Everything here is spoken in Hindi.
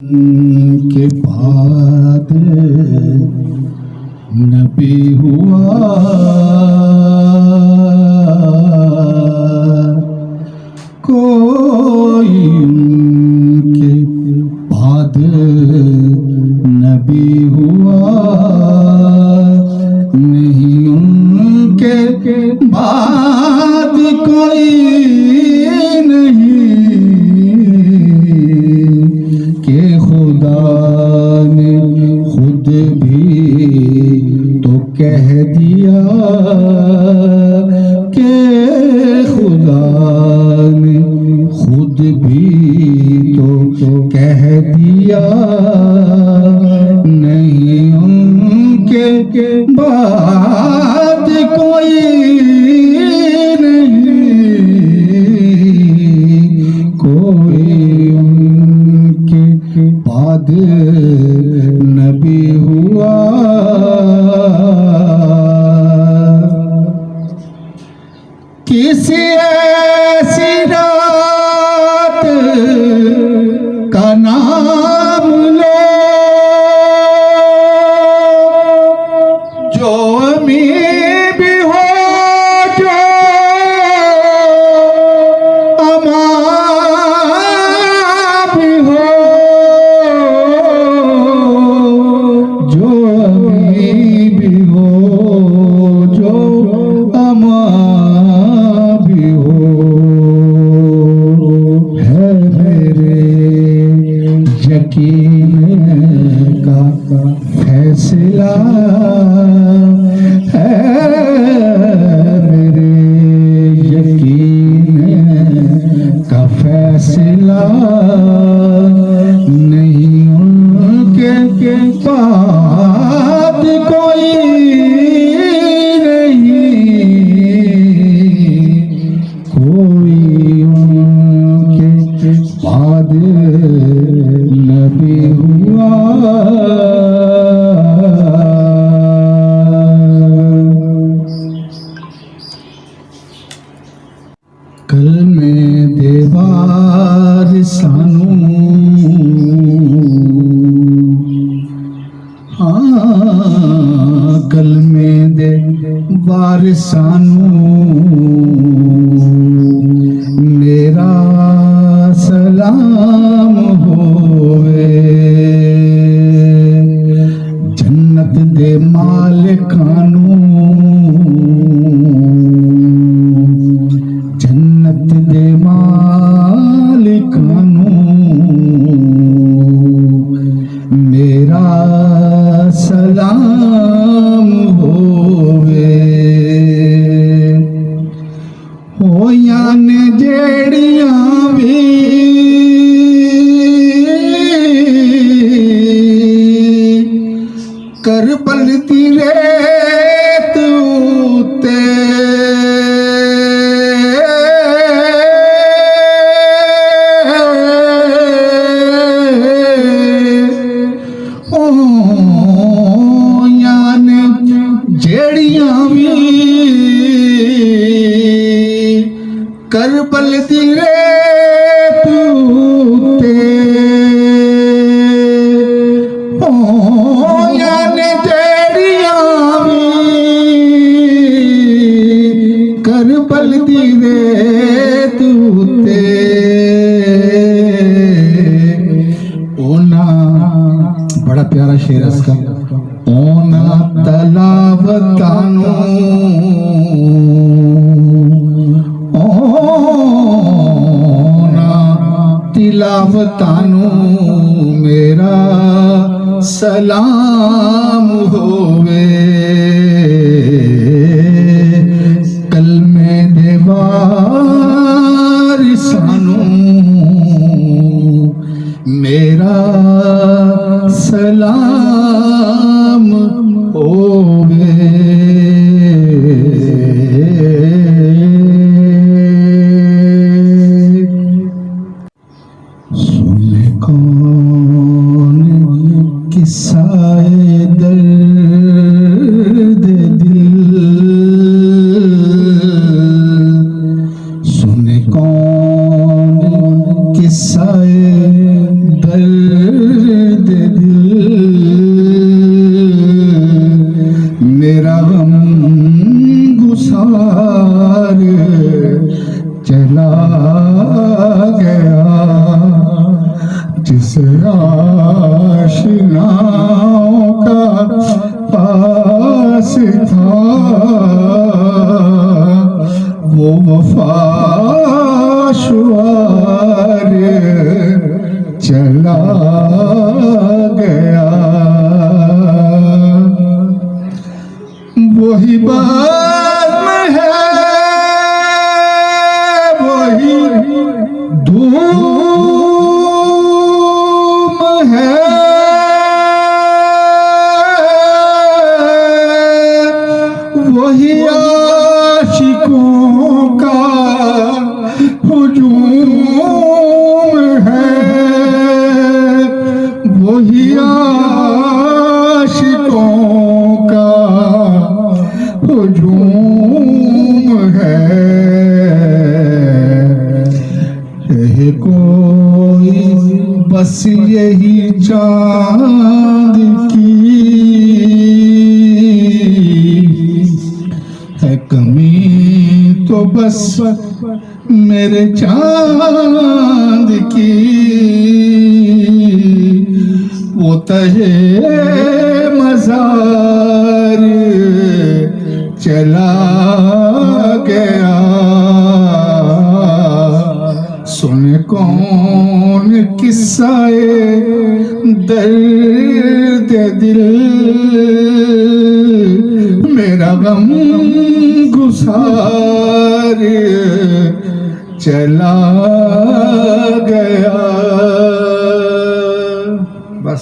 के बाद नबी हुआ, कोई उनके बाद नबी हुआ नहीं, उनके बाद कोई के खुदा ने खुद भी तो कह दिया कि खुदा ने खुद भी तो कह दिया नहीं, उनके बाद कोई बाद नबी हुआ। किसी ऐसी रात का नाम लो जो अमीर भी हो, जो अमां भी हो, जो अमीर भी हो, जो अमां भी हो, है मेरे यकीन का फैसला, है मेरे यकीन का फैसला नहीं, उनके बाद कोई नहीं, कोई उनके बाद नबी हुआ। कल में देवार सानू, हाँ कल में देवार सानू मेरा सलाम होवे, जन्नत दे मालिकानू, जन्नत दे मालिकानू मेरा सलाम होवे, होया ने जेड़ियां भी करबल दी रेत उत्ते जेड़ियां भी करबल दी रेत उत्ते होया ने, जेड़ियां भी करबल दी रेत उत्ते ओना, बड़ा प्यारा शेर है इसका, ओना तलावतानू, ओना तिलावतानू मेरा सलाम होवे, कल में देवार सानू मेरा सलाम होवे। सुने कौन किस्साए दर्द दिल, सुने कौन किस्साए दर्द आशिनाओं का पास था वो वफा शुआर चला गया। वही बाज़्म है वही धूम है वही आशिकों का हुजूम है वही आशिकों का हुजूम है। है कोई बस यही चांद की है कमी तो बस मेरे चांद की वो तहे मज़ार चला गया। सुन कौन किस्साए दर्द दिल मेरा गम गुसार चला गया। बस